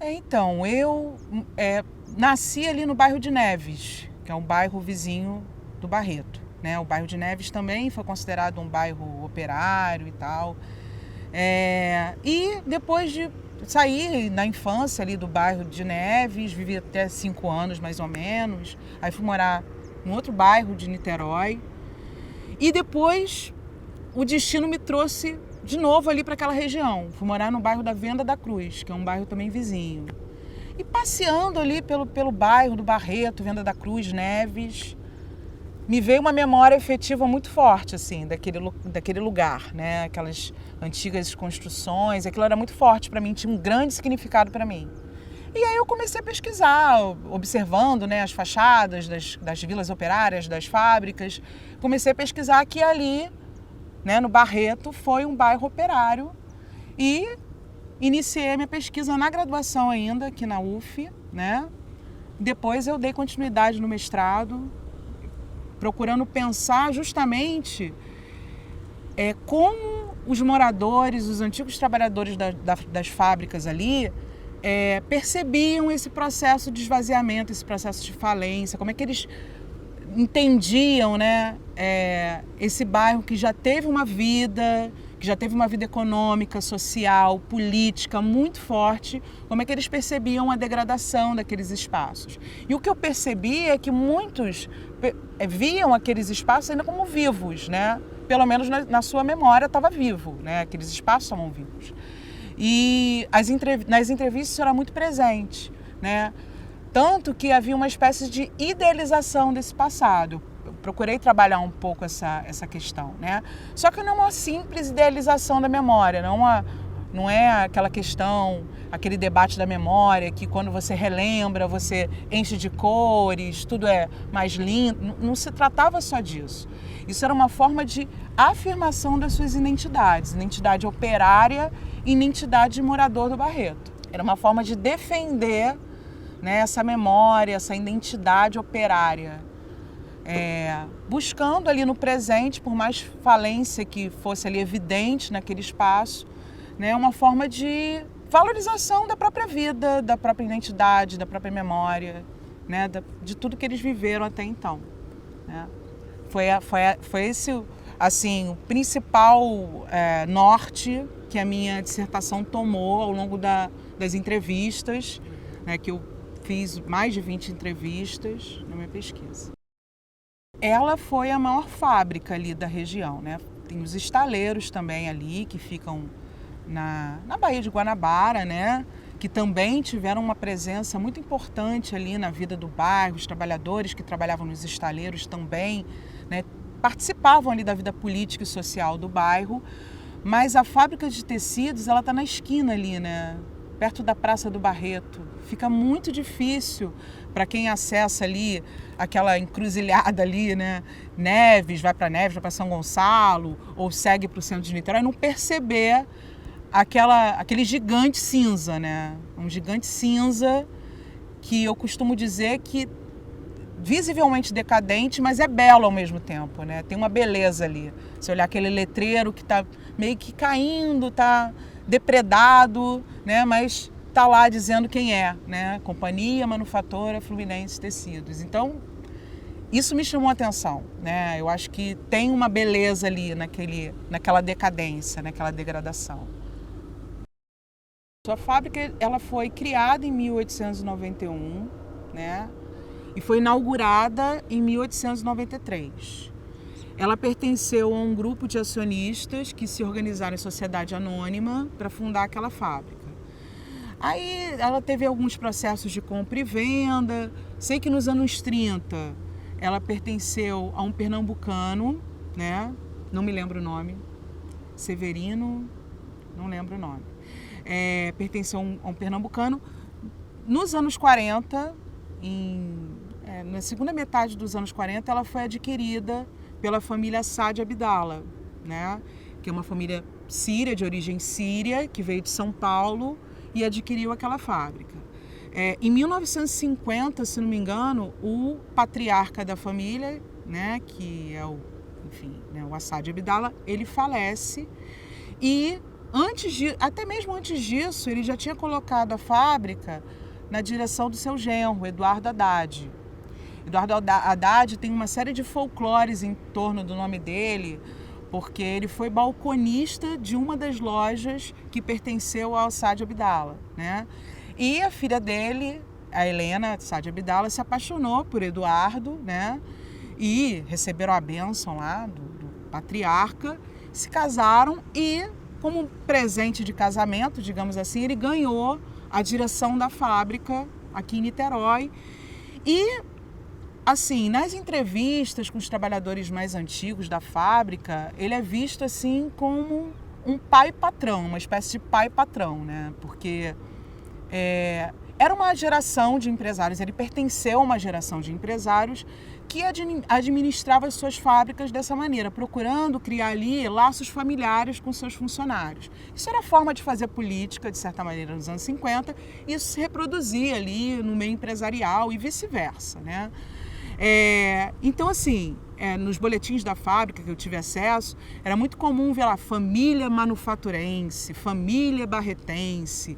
Então, eu nasci ali no bairro de Neves, que é um bairro vizinho do Barreto, né? O bairro de Neves também foi considerado um bairro operário e tal. E depois de sair na infância ali do bairro de Neves, vivi até 5 anos mais ou menos, aí fui morar em outro bairro de Niterói. E depois o destino me trouxe de novo ali para aquela região. Fui morar no bairro da Venda da Cruz, que é um bairro também vizinho. E passeando ali pelo bairro do Barreto, Venda da Cruz, Neves, me veio uma memória efetiva muito forte, assim, daquele lugar, né? Aquelas antigas construções, aquilo era muito forte para mim, tinha um grande significado para mim. E aí eu comecei a pesquisar, observando, né, as fachadas das vilas operárias, das fábricas. Comecei a pesquisar que ali, né, no Barreto, foi um bairro operário. E iniciei a minha pesquisa na graduação ainda, aqui na UF, né? Depois eu dei continuidade no mestrado, procurando pensar justamente como os moradores, os antigos trabalhadores das fábricas ali, percebiam esse processo de esvaziamento, esse processo de falência, como é que eles entendiam, né, esse bairro que já teve uma vida, econômica, social, política muito forte, como é que eles percebiam a degradação daqueles espaços. E o que eu percebi é que muitos viam aqueles espaços ainda como vivos, né? Pelo menos na sua memória estava vivo, né? Aqueles espaços estavam vivos. E nas entrevistas isso era muito presente, né? Tanto que havia uma espécie de idealização desse passado. Eu procurei trabalhar um pouco essa questão, né? Só que não é uma simples idealização da memória, não é aquela questão, aquele debate da memória que quando você relembra, você enche de cores, tudo é mais lindo. Não se tratava só disso. Isso era uma forma de afirmação das suas identidades, identidade operária e identidade de morador do Barreto. Era uma forma de defender, né, essa memória, essa identidade operária, buscando ali no presente, por mais falência que fosse ali evidente naquele espaço, né, uma forma de valorização da própria vida, da própria identidade, da própria memória, né, de tudo que eles viveram até então, né. Foi esse, assim, o principal norte que a minha dissertação tomou ao longo das entrevistas, né, que eu fiz mais de 20 entrevistas na minha pesquisa. Ela foi a maior fábrica ali da região, né? Tem os estaleiros também ali, que ficam na Baía de Guanabara, né? Que também tiveram uma presença muito importante ali na vida do bairro. Os trabalhadores que trabalhavam nos estaleiros também, né, participavam ali da vida política e social do bairro. Mas a fábrica de tecidos, ela está na esquina ali, né? Perto da Praça do Barreto. Fica muito difícil para quem acessa ali aquela encruzilhada ali, né? Neves, vai para São Gonçalo ou segue para o centro de Niterói, não perceber aquele gigante cinza, né? Um gigante cinza que eu costumo dizer que visivelmente decadente, mas é belo ao mesmo tempo, né? Tem uma beleza ali. Se olhar aquele letreiro que está meio que caindo, está depredado, né? Mas está lá dizendo quem é, né? Companhia Manufatora Fluminense Tecidos. Então, isso me chamou a atenção, né? Eu acho que tem uma beleza ali naquela decadência, naquela degradação. A fábrica, ela foi criada em 1891, né? E foi inaugurada em 1893. Ela pertenceu a um grupo de acionistas que se organizaram em sociedade anônima para fundar aquela fábrica. Aí ela teve alguns processos de compra e venda. Sei que nos anos 30 ela pertenceu a um pernambucano, né? Não me lembro o nome. Severino, não lembro o nome. Pertenceu a um pernambucano. Nos anos 40, na segunda metade dos anos 40, ela foi adquirida pela família Saad Abdallah, né? Que é uma família síria, de origem síria, que veio de São Paulo e adquiriu aquela fábrica. Em 1950, se não me engano, o patriarca da família, né, que é o Saad Abdallah, ele falece e até mesmo antes disso, ele já tinha colocado a fábrica na direção do seu genro, Eduardo Haddad. Eduardo Haddad tem uma série de folclores em torno do nome dele, porque ele foi balconista de uma das lojas que pertenceu ao Saad Abdallah, né? E a filha dele, a Helena Saad Abdallah, se apaixonou por Eduardo, né? E receberam a bênção lá do patriarca, se casaram e, como presente de casamento, digamos assim, ele ganhou a direção da fábrica aqui em Niterói. E, assim, nas entrevistas com os trabalhadores mais antigos da fábrica, ele é visto assim como um pai-patrão, uma espécie de pai-patrão, né? Porque era uma geração de empresários, ele pertenceu a uma geração de empresários que administrava as suas fábricas dessa maneira, procurando criar ali laços familiares com seus funcionários. Isso era a forma de fazer política, de certa maneira, nos anos 50, e isso se reproduzia ali no meio empresarial e vice-versa, né? Então, assim, nos boletins da fábrica que eu tive acesso, era muito comum ver lá família manufaturense, família barretense,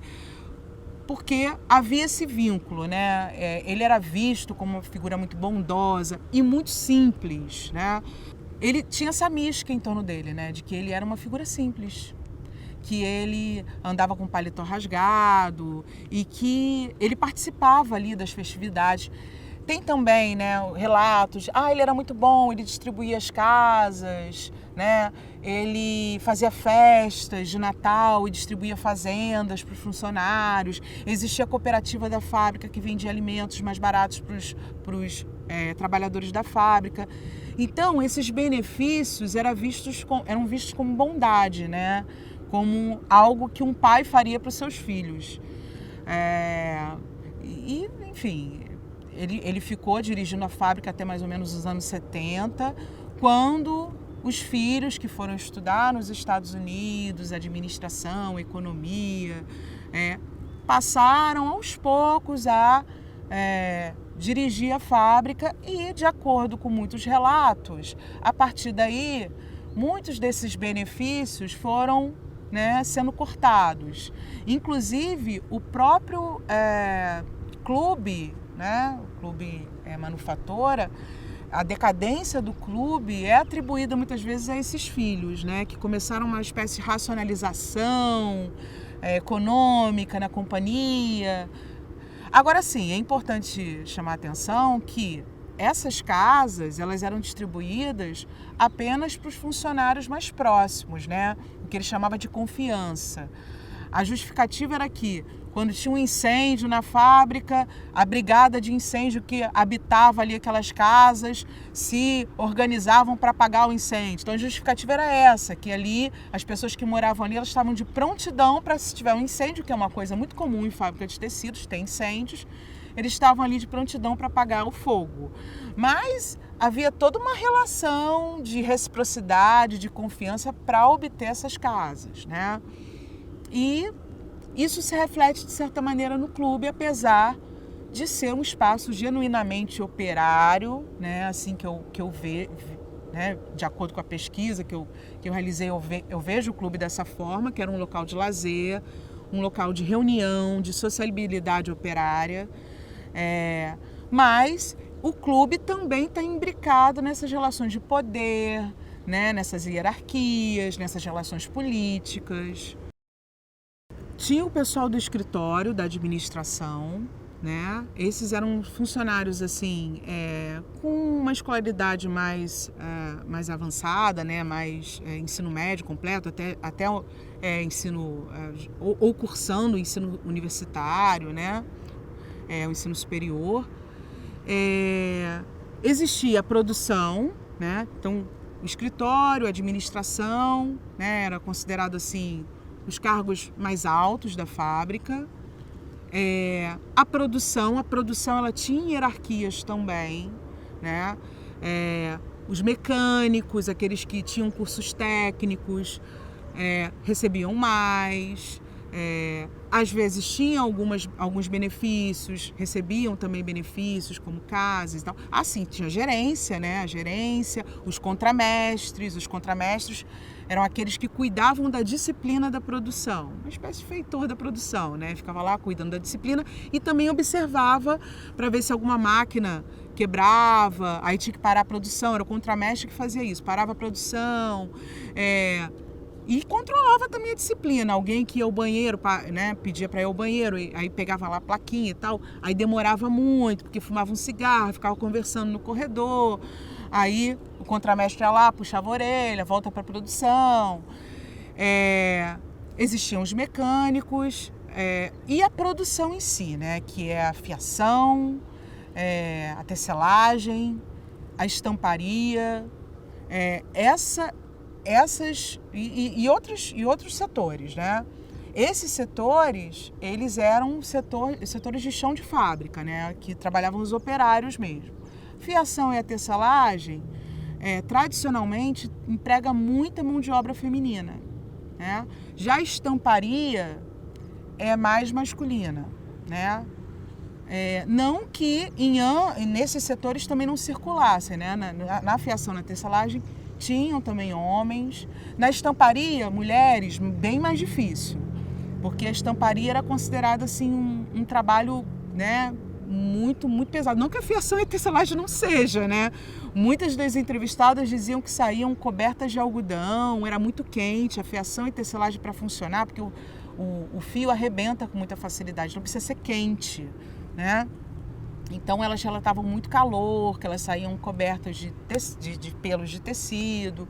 porque havia esse vínculo, né? Ele era visto como uma figura muito bondosa e muito simples, né? Ele tinha essa mística em torno dele, né? De que ele era uma figura simples, que ele andava com paletó rasgado e que ele participava ali das festividades. Tem também, né, relatos, ele era muito bom, ele distribuía as casas, né? Ele fazia festas de Natal e distribuía fazendas para os funcionários. Existia a cooperativa da fábrica que vendia alimentos mais baratos para os trabalhadores da fábrica. Então, esses benefícios eram vistos como bondade, né? Como algo que um pai faria para os seus filhos. Enfim, ele ficou dirigindo a fábrica até mais ou menos os anos 70, quando os filhos que foram estudar nos Estados Unidos, administração, economia, passaram aos poucos a dirigir a fábrica e, de acordo com muitos relatos, a partir daí, muitos desses benefícios foram, né, sendo cortados. Inclusive, o próprio clube, né, o clube Manufatora, a decadência do clube é atribuída muitas vezes a esses filhos, né, que começaram uma espécie de racionalização econômica na companhia. Agora sim, é importante chamar a atenção que essas casas, elas eram distribuídas apenas para os funcionários mais próximos, né, o que ele chamava de confiança. A justificativa era que, quando tinha um incêndio na fábrica, a brigada de incêndio que habitava ali aquelas casas se organizavam para apagar o incêndio. Então a justificativa era essa, que ali as pessoas que moravam ali, elas estavam de prontidão para, se tiver um incêndio, que é uma coisa muito comum em fábrica de tecidos, tem incêndios, eles estavam ali de prontidão para apagar o fogo. Mas havia toda uma relação de reciprocidade, de confiança para obter essas casas, né? E isso se reflete, de certa maneira, no clube, apesar de ser um espaço genuinamente operário, né? Assim que eu vejo, né? De acordo com a pesquisa que eu realizei, eu vejo o clube dessa forma, que era um local de lazer, um local de reunião, de sociabilidade operária. Mas o clube também está imbricado nessas relações de poder, né? Nessas hierarquias, nessas relações políticas. Tinha o pessoal do escritório, da administração, né? Esses eram funcionários assim, com uma escolaridade mais avançada, né? Mais ensino médio completo, até ensino, ou cursando o ensino universitário, né? O ensino superior. Existia a produção, né? Então, o escritório, a administração, né? Era considerado assim os cargos mais altos da fábrica. A produção ela tinha hierarquias também, né? Os mecânicos, aqueles que tinham cursos técnicos, recebiam mais. Às vezes tinham alguns benefícios, recebiam também benefícios como casas e tal. Assim, tinha gerência, né? A gerência, os contramestres eram aqueles que cuidavam da disciplina da produção, uma espécie de feitor da produção, né? Ficava lá cuidando da disciplina e também observava para ver se alguma máquina quebrava, aí tinha que parar a produção, era o contramestre que fazia isso, parava a produção, e controlava também a disciplina. Alguém que ia ao banheiro, né, pedia para ir ao banheiro, aí pegava lá a plaquinha e tal, aí demorava muito, porque fumava um cigarro, ficava conversando no corredor, aí o contramestre ia lá, puxava a orelha, volta para a produção. Existiam os mecânicos e a produção em si, né, que é a fiação, a tecelagem, a estamparia, essas e outros setores, né? Esses setores, eles eram setores de chão de fábrica, né? Que trabalhavam os operários mesmo. Fiação e a tecelagem, tradicionalmente, emprega muita mão de obra feminina, né? Já a estamparia é mais masculina, né? Não que nesses setores também não circulassem, né? Na fiação, na tecelagem, tinham também homens. Na estamparia, mulheres, bem mais difícil, porque a estamparia era considerada assim, um trabalho, né, muito, muito pesado. Não que a fiação e a tecelagem não seja, né? Muitas das entrevistadas diziam que saíam cobertas de algodão, era muito quente, a fiação e tecelagem para funcionar, porque o fio arrebenta com muita facilidade, não precisa ser quente, né? Então elas relatavam muito calor, que elas saíam cobertas de pelos de tecido.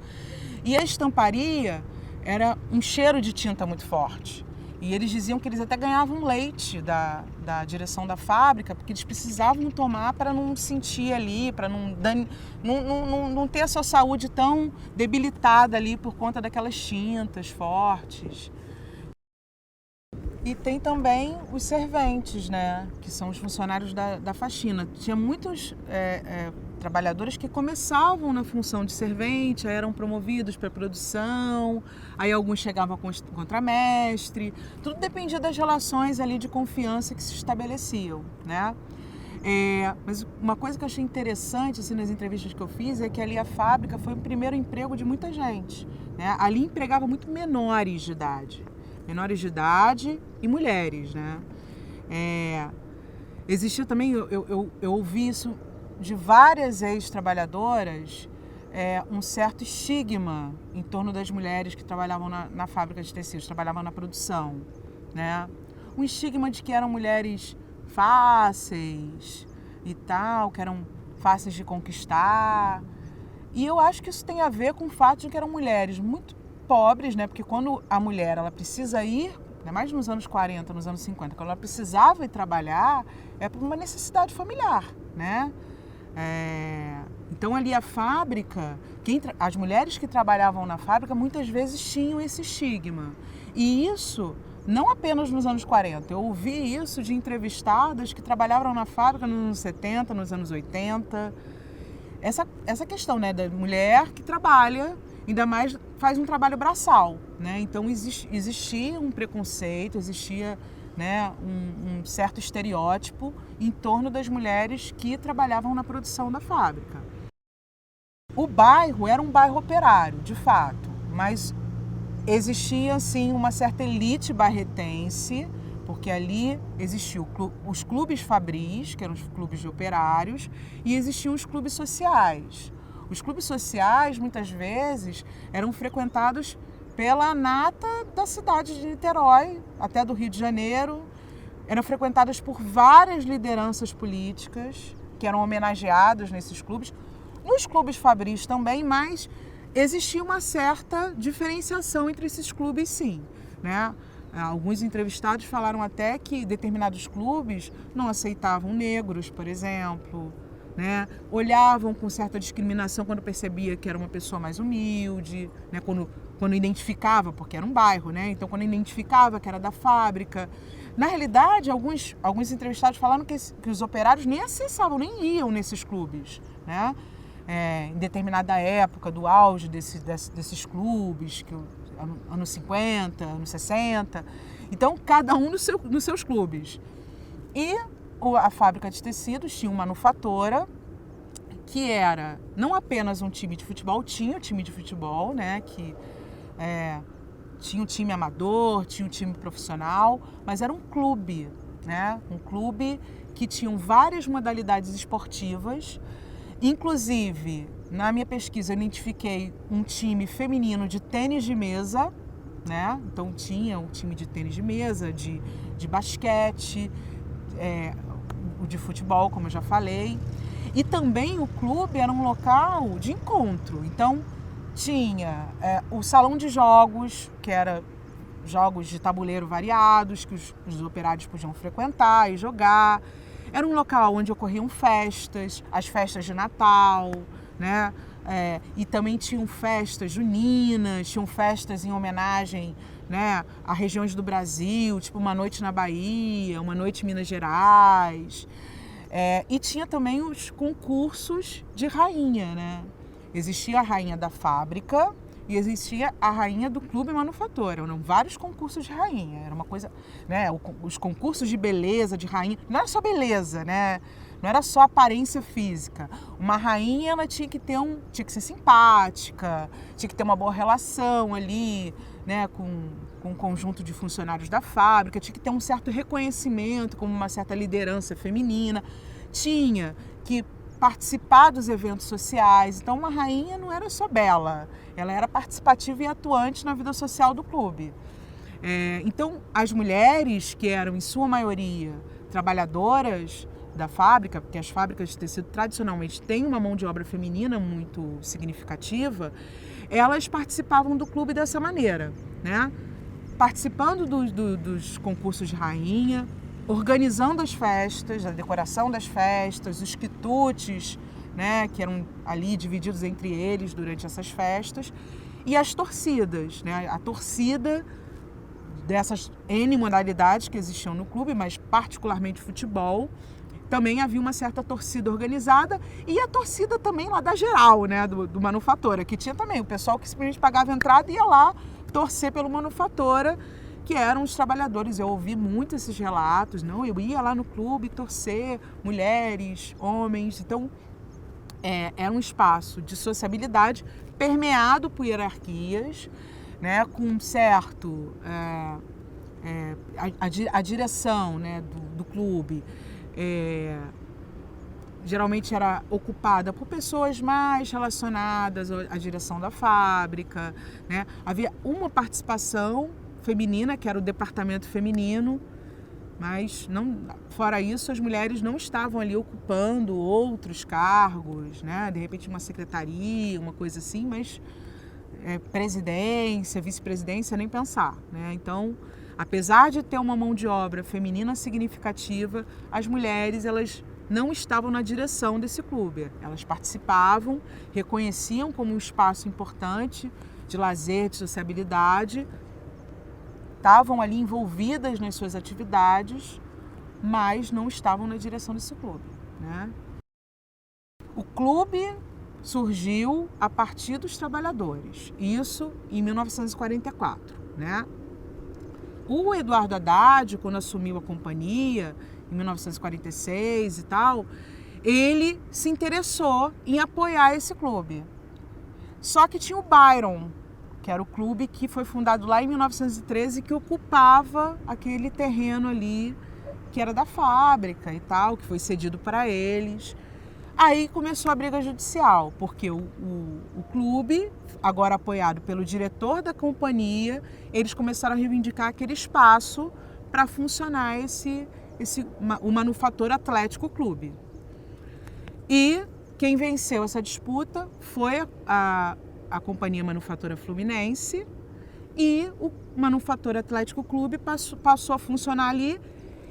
E a estamparia era um cheiro de tinta muito forte. E eles diziam que eles até ganhavam leite da direção da fábrica, porque eles precisavam tomar para não sentir ali, para não ter a sua saúde tão debilitada ali por conta daquelas tintas fortes. E tem também os serventes, né, que são os funcionários da faxina. Tinha muitos trabalhadores que começavam na função de servente, aí eram promovidos para produção, aí alguns chegavam a contramestre. Tudo dependia das relações ali de confiança que se estabeleciam, né? Mas uma coisa que eu achei interessante assim, nas entrevistas que eu fiz é que ali a fábrica foi o primeiro emprego de muita gente, né? Ali empregava muito menores de idade e mulheres, né? Existia também, eu ouvi isso de várias ex-trabalhadoras, um certo estigma em torno das mulheres que trabalhavam na fábrica de tecidos, trabalhavam na produção, né? Um estigma de que eram mulheres fáceis e tal, que eram fáceis de conquistar. E eu acho que isso tem a ver com o fato de que eram mulheres muito pobres, né? Porque quando a mulher ela precisa ir, ainda mais nos anos 40, nos anos 50, quando ela precisava ir trabalhar, é por uma necessidade familiar, né? Então ali a fábrica, as mulheres que trabalhavam na fábrica muitas vezes tinham esse estigma. E isso não apenas nos anos 40, eu ouvi isso de entrevistadas que trabalhavam na fábrica nos anos 70, nos anos 80. Essa questão, né, da mulher que trabalha, ainda mais faz um trabalho braçal, né? Então existia um preconceito, existia, né, um certo estereótipo em torno das mulheres que trabalhavam na produção da fábrica. O bairro era um bairro operário, de fato, mas existia assim uma certa elite barretense, porque ali existiam os clubes fabris, que eram os clubes de operários, e existiam os clubes sociais. Os clubes sociais, muitas vezes, eram frequentados pela nata da cidade de Niterói, até do Rio de Janeiro. Eram frequentadas por várias lideranças políticas que eram homenageadas nesses clubes. Nos clubes fabris também, mas existia uma certa diferenciação entre esses clubes, sim, né? Alguns entrevistados falaram até que determinados clubes não aceitavam negros, por exemplo, né? Olhavam com certa discriminação quando percebia que era uma pessoa mais humilde, né? Quando identificava, porque era um bairro, né? Então, quando identificava que era da fábrica. Na realidade, alguns entrevistados falaram que os operários nem acessavam, nem iam nesses clubes, né? Em determinada época do auge desses clubes, anos 50, anos 60. Então, cada um nos seus clubes. E a fábrica de tecidos tinha uma manufatora que era não apenas um time de futebol, tinha o time de futebol, né, que Tinha um time amador, tinha um time profissional, mas era um clube, né? Um clube que tinham várias modalidades esportivas. Inclusive, na minha pesquisa, eu identifiquei um time feminino de tênis de mesa, né? Então tinha um time de tênis de mesa, de basquete, o de futebol, como eu já falei. E também o clube era um local de encontro. Então tinha o salão de jogos, que era jogos de tabuleiro variados, que os operários podiam frequentar e jogar. Era um local onde ocorriam festas, as festas de Natal, né? E também tinham festas juninas, tinham festas em homenagem, né, a regiões do Brasil, tipo uma noite na Bahia, uma noite em Minas Gerais. E tinha também os concursos de rainha, né? Existia a rainha da fábrica e existia a rainha do clube manufatora. Eram vários concursos de rainha. Era uma coisa, né? Os concursos de beleza, de rainha. Não era só beleza, né? Não era só aparência física. Uma rainha, ela tinha que ser simpática, tinha que ter uma boa relação ali, né? Com um conjunto de funcionários da fábrica, tinha que ter um certo reconhecimento, como uma certa liderança feminina. Tinha que participar dos eventos sociais. Então, uma rainha não era só bela, ela era participativa e atuante na vida social do clube. Então, as mulheres, que eram, em sua maioria, trabalhadoras da fábrica, porque as fábricas de tecido tradicionalmente têm uma mão de obra feminina muito significativa, elas participavam do clube dessa maneira, né? Participando dos concursos de rainha, organizando as festas, a decoração das festas, os quitutes, né, que eram ali divididos entre eles durante essas festas, e as torcidas, né, a torcida dessas N modalidades que existiam no clube, mas particularmente futebol. Também havia uma certa torcida organizada e a torcida também lá da geral, né, do Manufatora, que tinha também o pessoal que simplesmente pagava entrada e ia lá torcer pelo Manufatora, que eram os trabalhadores. Eu ouvi muito esses relatos, não, eu ia lá no clube torcer, mulheres, homens. Então, era um espaço de sociabilidade permeado por hierarquias, né, com um certo... a direção, né, do clube geralmente era ocupada por pessoas mais relacionadas à direção da fábrica, né? Havia uma participação feminina, que era o departamento feminino, mas não, fora isso, as mulheres não estavam ali ocupando outros cargos, né? De repente uma secretaria, uma coisa assim, mas presidência, vice-presidência, nem pensar, né? Então, apesar de ter uma mão de obra feminina significativa, as mulheres, elas não estavam na direção desse clube. Elas participavam, reconheciam como um espaço importante de lazer, de sociabilidade, estavam ali envolvidas nas suas atividades, mas não estavam na direção desse clube, né? O clube surgiu a partir dos trabalhadores, isso em 1944, né? O Eduardo Haddad, quando assumiu a companhia, em 1946 e tal, ele se interessou em apoiar esse clube. Só que tinha o Byron, que era o clube que foi fundado lá em 1913, que ocupava aquele terreno ali, que era da fábrica e tal, que foi cedido para eles. Aí começou a briga judicial, porque o clube, agora apoiado pelo diretor da companhia, eles começaram a reivindicar aquele espaço para funcionar o Manufator Atlético Clube. E quem venceu essa disputa foi a Companhia Manufatora Fluminense, e o Manufator Atlético Clube passou a funcionar ali,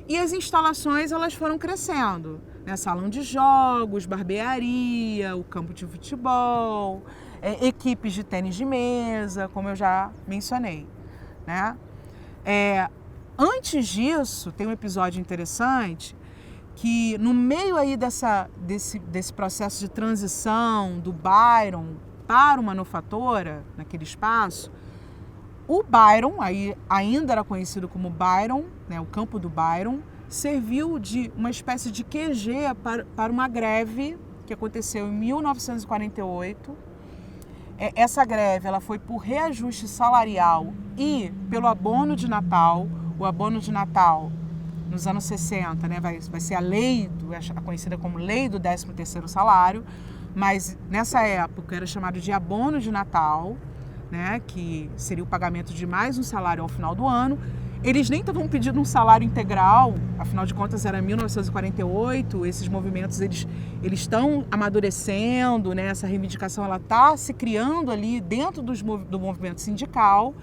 e as instalações, elas foram crescendo, né? Salão de jogos, barbearia, o campo de futebol, equipes de tênis de mesa, como eu já mencionei, né? Antes disso, tem um episódio interessante que, no meio aí desse processo de transição do Byron para o Manufatora, naquele espaço, o Byron, aí ainda era conhecido como Byron, né, o campo do Byron, serviu de uma espécie de QG para uma greve que aconteceu em 1948, Essa greve ela foi por reajuste salarial e pelo abono de Natal. O abono de Natal, nos anos 60, né, vai ser a conhecida como Lei do 13º salário, mas nessa época era chamado de abono de Natal, né, que seria o pagamento de mais um salário ao final do ano. Eles nem estavam pedindo um salário integral, afinal de contas era 1948, esses movimentos eles estão amadurecendo, né? Essa reivindicação ela está se criando ali dentro do movimento sindical.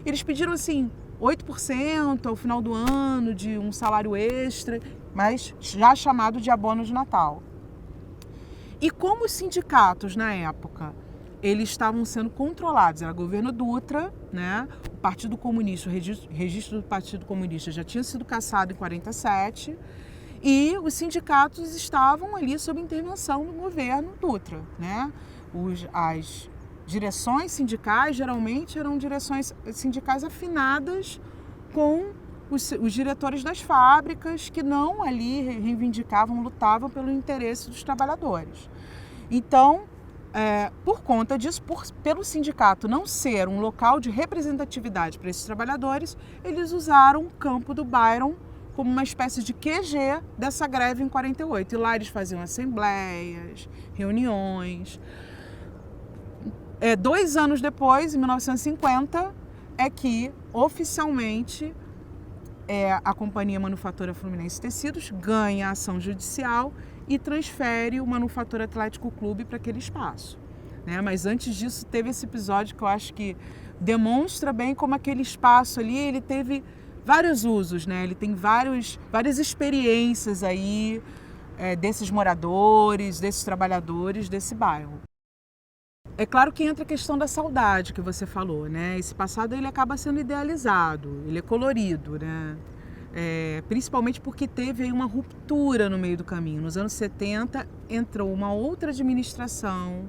Eles pediram assim 8% ao final do ano de um salário extra, mas já chamado de abono de Natal. E como os sindicatos na época eles estavam sendo controlados, era governo Dutra, né? O Partido Comunista, o registro do Partido Comunista já tinha sido cassado em 47 e os sindicatos estavam ali sob intervenção do governo Dutra, né? As direções sindicais geralmente eram direções sindicais afinadas com os diretores das fábricas que não ali reivindicavam, lutavam pelo interesse dos trabalhadores. Então, por conta disso, pelo sindicato não ser um local de representatividade para esses trabalhadores, eles usaram o campo do Byron como uma espécie de QG dessa greve em 48. E lá eles faziam assembleias, reuniões. 2 anos depois, em 1950, é que oficialmente a Companhia Manufatura Fluminense Tecidos ganha a ação judicial e transfere o Manufatura Atlético Clube para aquele espaço, né? Mas antes disso teve esse episódio que eu acho que demonstra bem como aquele espaço ali ele teve vários usos, né? Ele tem várias experiências aí desses moradores, desses trabalhadores desse bairro. É claro que entra a questão da saudade que você falou, né? Esse passado ele acaba sendo idealizado, ele é colorido, né? Principalmente porque teve aí uma ruptura no meio do caminho. Nos anos 70 entrou uma outra administração,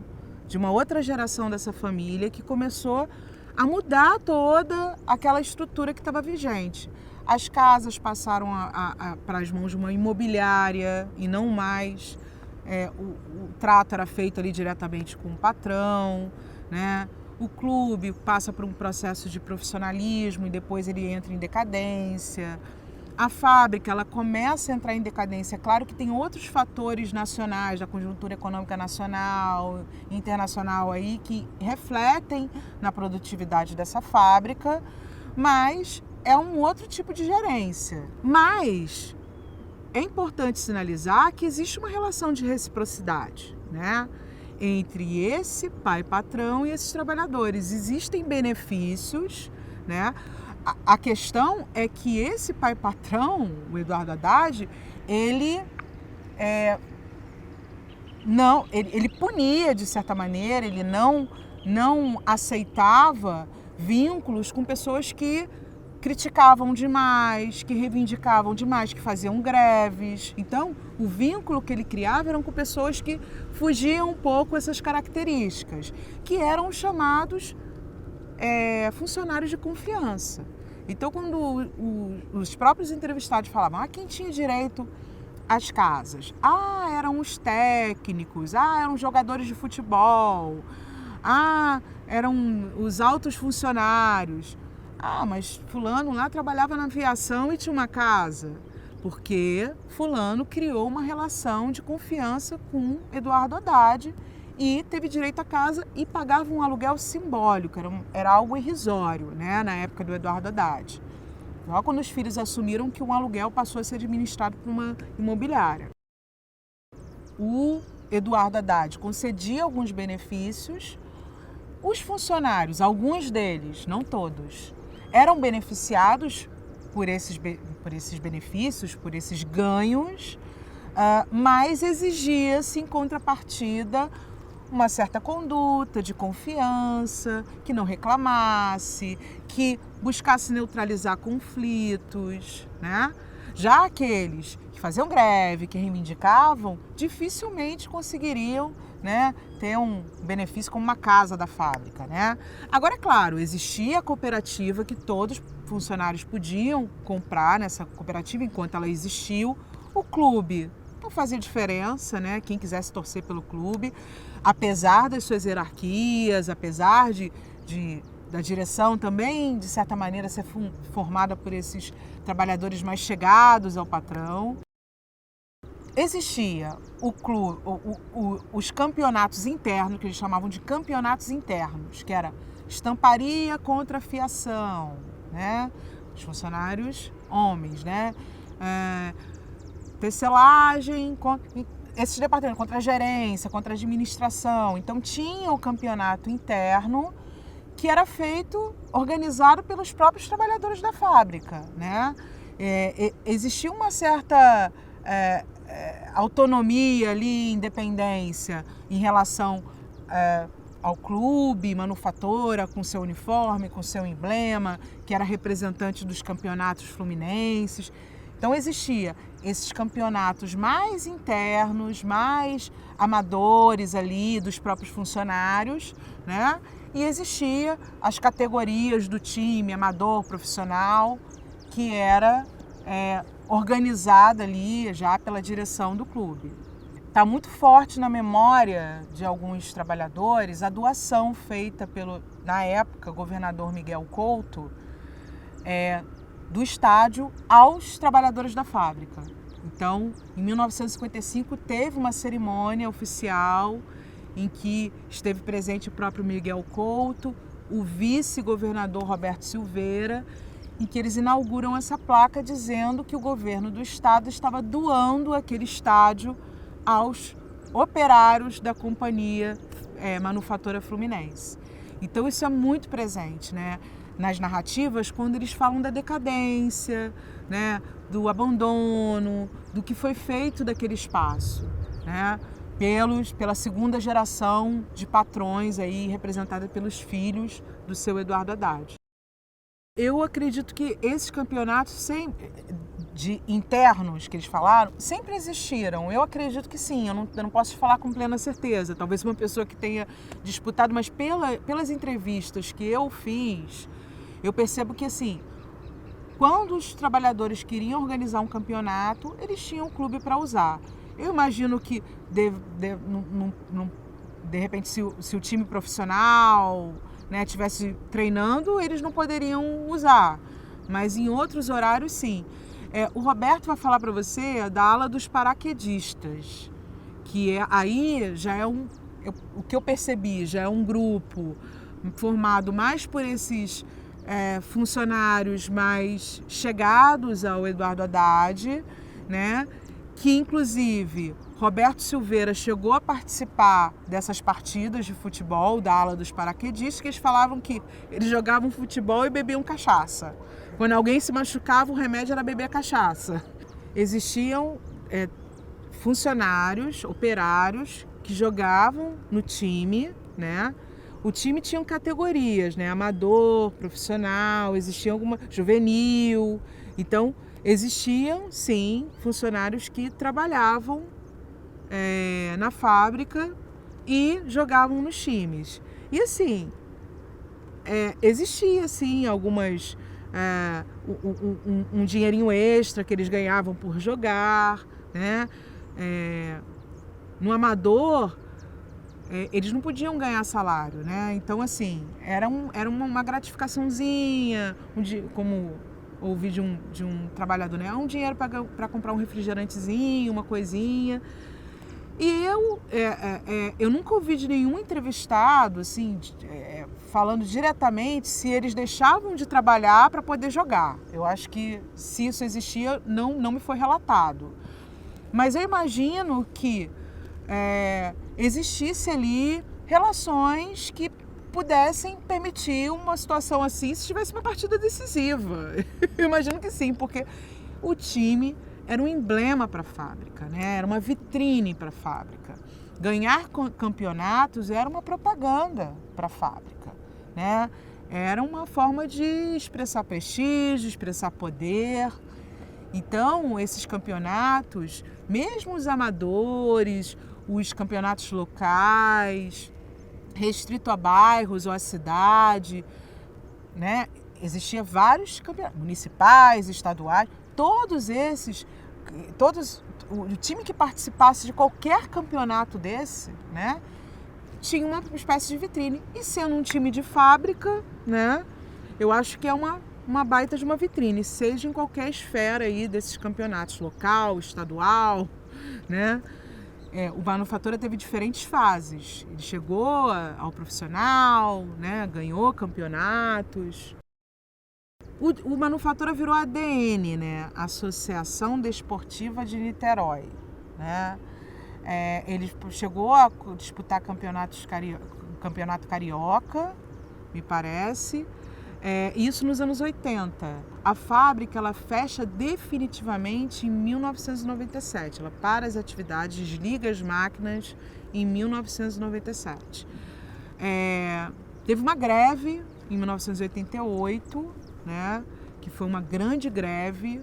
de uma outra geração dessa família que começou a mudar toda aquela estrutura que estava vigente. As casas passaram para as mãos de uma imobiliária e não mais o trato era feito ali diretamente com o patrão, né? O clube passa por um processo de profissionalismo e depois ele entra em decadência. A fábrica ela começa a entrar em decadência. Claro que tem outros fatores nacionais, da conjuntura econômica nacional, internacional aí, que refletem na produtividade dessa fábrica, mas é um outro tipo de gerência. Mas é importante sinalizar que existe uma relação de reciprocidade, né? Entre esse pai patrão e esses trabalhadores. Existem benefícios, né? A questão é que esse pai patrão, o Eduardo Haddad, ele punia de certa maneira, ele não aceitava vínculos com pessoas que criticavam demais, que reivindicavam demais, que faziam greves. Então, o vínculo que ele criava eram com pessoas que fugiam um pouco essas características, que eram chamados funcionários de confiança. Então, quando os próprios entrevistados falavam, quem tinha direito às casas? Eram os técnicos, eram jogadores de futebol, eram os altos funcionários. Mas fulano lá trabalhava na aviação e tinha uma casa. Porque fulano criou uma relação de confiança com Eduardo Haddad e teve direito à casa e pagava um aluguel simbólico, era algo irrisório, né, na época do Eduardo Haddad. Logo quando os filhos assumiram que um aluguel passou a ser administrado por uma imobiliária. O Eduardo Haddad concedia alguns benefícios. Os funcionários, alguns deles, não todos, eram beneficiados por esses benefícios, por esses ganhos, mas exigia-se em contrapartida uma certa conduta de confiança, que não reclamasse, que buscasse neutralizar conflitos, né? Já aqueles que faziam greve, que reivindicavam, dificilmente conseguiriam, né, ter um benefício como uma casa da fábrica, né? Agora, é claro, existia a cooperativa que todos os funcionários podiam comprar nessa cooperativa enquanto ela existiu. O clube não fazia diferença, né? Quem quisesse torcer pelo clube, apesar das suas hierarquias, apesar da direção também, de certa maneira, ser formada por esses trabalhadores mais chegados ao patrão. Existia o clube, os campeonatos internos, que eles chamavam de campeonatos internos, que era estamparia contra fiação, né? Os funcionários homens, né? Tecelagem, esses departamentos, contra a gerência, contra a administração. Então tinha o campeonato interno que era organizado pelos próprios trabalhadores da fábrica, né? Existia uma certa autonomia ali, independência em relação ao clube, manufatura, com seu uniforme, com seu emblema, que era representante dos campeonatos fluminenses. Então existia esses campeonatos mais internos, mais amadores ali, dos próprios funcionários, né? E existia as categorias do time, amador, profissional, que era organizada ali já pela direção do clube. Está muito forte na memória de alguns trabalhadores a doação feita pelo, na época, governador Miguel Couto, do estádio aos trabalhadores da fábrica. Então, em 1955, teve uma cerimônia oficial em que esteve presente o próprio Miguel Couto, o vice-governador Roberto Silveira, em que eles inauguram essa placa dizendo que o governo do estado estava doando aquele estádio aos operários da companhia Manufatura Fluminense. Então isso é muito presente, né, nas narrativas, quando eles falam da decadência, né, do abandono, do que foi feito daquele espaço, né, pela segunda geração de patrões aí, representada pelos filhos do seu Eduardo Haddad. Eu acredito que esses campeonatos internos que eles falaram sempre existiram. Eu acredito que sim, eu não posso falar com plena certeza. Talvez uma pessoa que tenha disputado, mas pelas entrevistas que eu fiz, eu percebo que assim, quando os trabalhadores queriam organizar um campeonato, eles tinham um clube para usar. Eu imagino que, de repente, se o time profissional, né, estivesse treinando, eles não poderiam usar. Mas em outros horários, sim. O Roberto vai falar para você da ala dos paraquedistas, que aí já é o que eu percebi, já é um grupo formado mais por esses funcionários mais chegados ao Eduardo Haddad, né? Que inclusive Roberto Silveira chegou a participar dessas partidas de futebol da ala dos paraquedistas, que eles falavam que eles jogavam futebol e bebiam cachaça. Quando alguém se machucava, o remédio era beber cachaça. Existiam funcionários, operários, que jogavam no time, né? O time tinha categorias, né? Amador, profissional, existia alguma juvenil. Então, existiam, sim, funcionários que trabalhavam na fábrica e jogavam nos times. E assim, existia, sim, algumas... um dinheirinho extra que eles ganhavam por jogar, né? No amador, eles não podiam ganhar salário, né? Então, assim, era uma gratificaçãozinha, como ouvi de um trabalhador, né? Um dinheiro para comprar um refrigerantezinho, uma coisinha. E eu nunca ouvi de nenhum entrevistado, assim, falando diretamente se eles deixavam de trabalhar para poder jogar. Eu acho que se isso existia, não me foi relatado. Mas eu imagino que existisse ali relações que pudessem permitir uma situação assim se tivesse uma partida decisiva. Eu imagino que sim, porque o time era um emblema para a fábrica, né? Era uma vitrine para a fábrica. Ganhar campeonatos era uma propaganda para a fábrica, né? Era uma forma de expressar prestígio, expressar poder. Então, esses campeonatos, mesmo os amadores, os campeonatos locais, restrito a bairros ou a cidade, né? Existia vários campeonatos municipais, estaduais, todos esses o time que participasse de qualquer campeonato desse, né, tinha uma espécie de vitrine. E sendo um time de fábrica, né, eu acho que é uma baita de uma vitrine, seja em qualquer esfera aí desses campeonatos, local, estadual, né? O Manufatura teve diferentes fases. Ele chegou ao profissional, né, ganhou campeonatos. O Manufatura virou ADN, né, Associação Desportiva de Niterói, né? Ele chegou a disputar campeonato carioca, me parece, isso nos anos 80. A fábrica ela fecha definitivamente em 1997. Ela para as atividades, desliga as máquinas em 1997. Teve uma greve em 1988, né, que foi uma grande greve.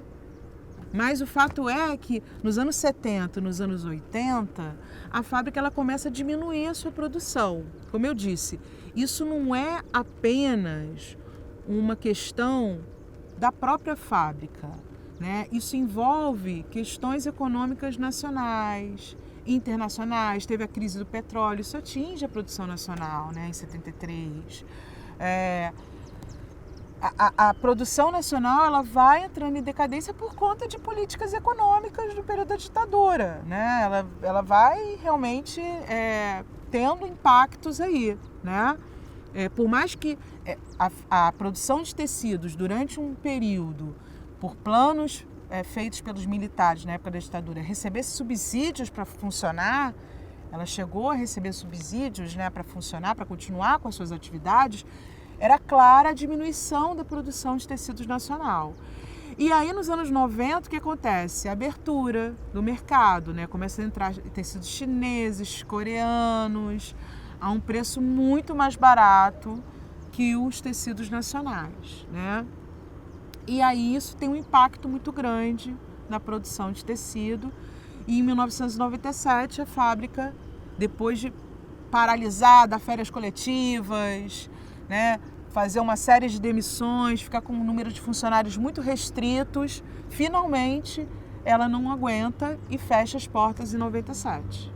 Mas o fato é que nos anos 70, nos anos 80, a fábrica ela começa a diminuir a sua produção. Como eu disse, isso não é apenas uma questão da própria fábrica, né? Isso envolve questões econômicas nacionais, internacionais. Teve a crise do petróleo, isso atinge a produção nacional, né, em 73. A produção nacional ela vai entrando em decadência por conta de políticas econômicas do período da ditadura, né? Ela vai realmente tendo impactos aí, né? Por mais que a produção de tecidos durante um período, por planos feitos pelos militares na época da ditadura, recebesse subsídios para funcionar, ela chegou a receber subsídios, né, para funcionar, para continuar com as suas atividades. Era clara a diminuição da produção de tecidos nacional. E aí, nos anos 90, o que acontece? A abertura do mercado, né? Começa a entrar tecidos chineses, coreanos, a um preço muito mais barato que os tecidos nacionais, né? E aí isso tem um impacto muito grande na produção de tecido. E em 1997, a fábrica, depois de paralisar, dar férias coletivas, né, fazer uma série de demissões, ficar com um número de funcionários muito restritos, finalmente ela não aguenta e fecha as portas em 97.